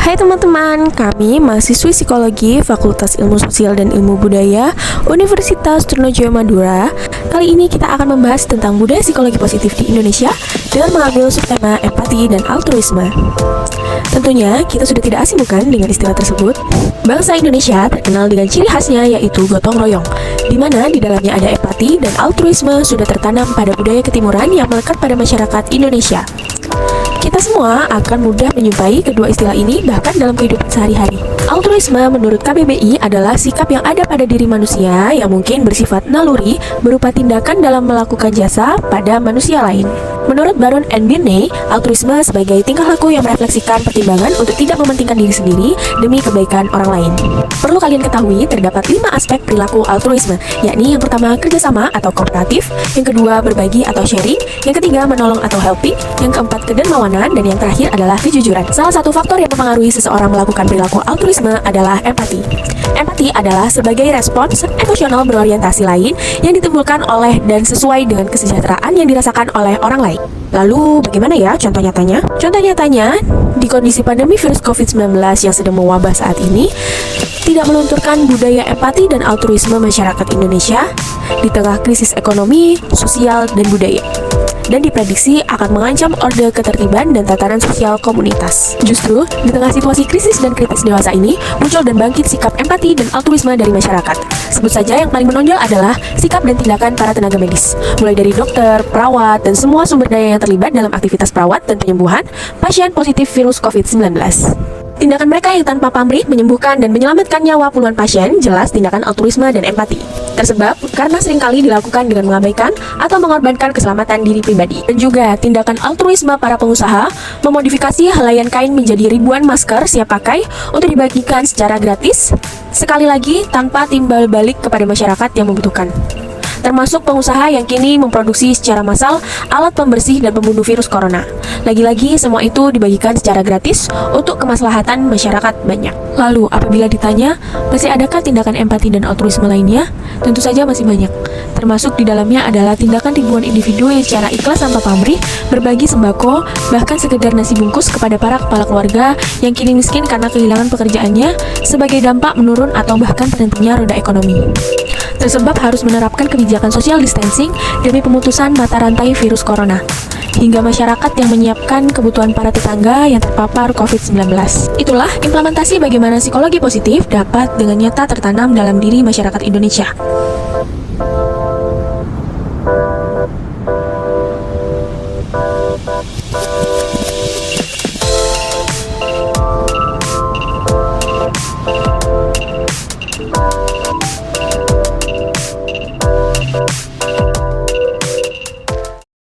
Hai teman-teman, kami mahasiswi Psikologi Fakultas Ilmu Sosial dan Ilmu Budaya Universitas Trunojoyo Madura. Kali ini kita akan membahas tentang budaya psikologi positif di Indonesia dengan mengambil subtema empati dan altruisme. Tentunya kita sudah tidak asing bukan dengan istilah tersebut. Bangsa Indonesia terkenal dengan ciri khasnya yaitu gotong royong, di mana di dalamnya ada empati dan altruisme sudah tertanam pada budaya ketimuran yang melekat pada masyarakat Indonesia. Kita semua akan mudah menyukai kedua istilah ini bahkan dalam kehidupan sehari-hari. Altruisme menurut KBBI adalah sikap yang ada pada diri manusia yang mungkin bersifat naluri berupa tindakan dalam melakukan jasa pada manusia lain. Menurut Baron and Birney, altruisme sebagai tingkah laku yang merefleksikan pertimbangan untuk tidak mementingkan diri sendiri demi kebaikan orang lain. Perlu kalian ketahui, terdapat 5 aspek perilaku altruisme, yakni yang pertama kerjasama atau kooperatif, yang kedua berbagi atau sharing, yang ketiga menolong atau helping, yang keempat kedermawanan, dan yang terakhir adalah kejujuran. Salah satu faktor yang mempengaruhi seseorang melakukan perilaku altruisme adalah empati. Empati adalah sebagai respons emosional berorientasi lain yang ditimbulkan oleh dan sesuai dengan kesejahteraan yang dirasakan oleh orang lain. Lalu bagaimana ya contoh nyatanya? Contoh nyatanya, di kondisi pandemi virus COVID-19 yang sedang mewabah saat ini, tidak melunturkan budaya empati dan altruisme masyarakat Indonesia di tengah krisis ekonomi, sosial, dan budaya, dan diprediksi akan mengancam orde ketertiban dan tatanan sosial komunitas. Justru, di tengah situasi krisis dan kritis dewasa ini, muncul dan bangkit sikap empati dan altruisme dari masyarakat. Sebut saja yang paling menonjol adalah sikap dan tindakan para tenaga medis, mulai dari dokter, perawat, dan semua sumber daya yang terlibat dalam aktivitas perawat dan penyembuhan pasien positif virus COVID-19. Tindakan mereka yang tanpa pamrih menyembuhkan dan menyelamatkan nyawa puluhan pasien jelas tindakan altruisme dan empati. Tersebab karena seringkali dilakukan dengan mengabaikan atau mengorbankan keselamatan diri pribadi. Dan juga tindakan altruisme para pengusaha memodifikasi helaian kain menjadi ribuan masker siap pakai untuk dibagikan secara gratis, sekali lagi tanpa timbal balik kepada masyarakat yang membutuhkan. Termasuk pengusaha yang kini memproduksi secara massal alat pembersih dan pembunuh virus corona. Lagi-lagi semua itu dibagikan secara gratis untuk kemaslahatan masyarakat banyak. Lalu apabila ditanya, masih adakah tindakan empati dan altruisme lainnya? Tentu saja masih banyak. Termasuk di dalamnya adalah tindakan ribuan individu yang secara ikhlas tanpa pamrih berbagi sembako, bahkan sekedar nasi bungkus kepada para kepala keluarga yang kini miskin karena kehilangan pekerjaannya sebagai dampak menurun atau bahkan terhentinya roda ekonomi. Tersebab harus menerapkan kebijakan social distancing demi pemutusan mata rantai virus corona, hingga masyarakat yang menyiapkan kebutuhan para tetangga yang terpapar COVID-19. Itulah implementasi bagaimana psikologi positif dapat dengan nyata tertanam dalam diri masyarakat Indonesia.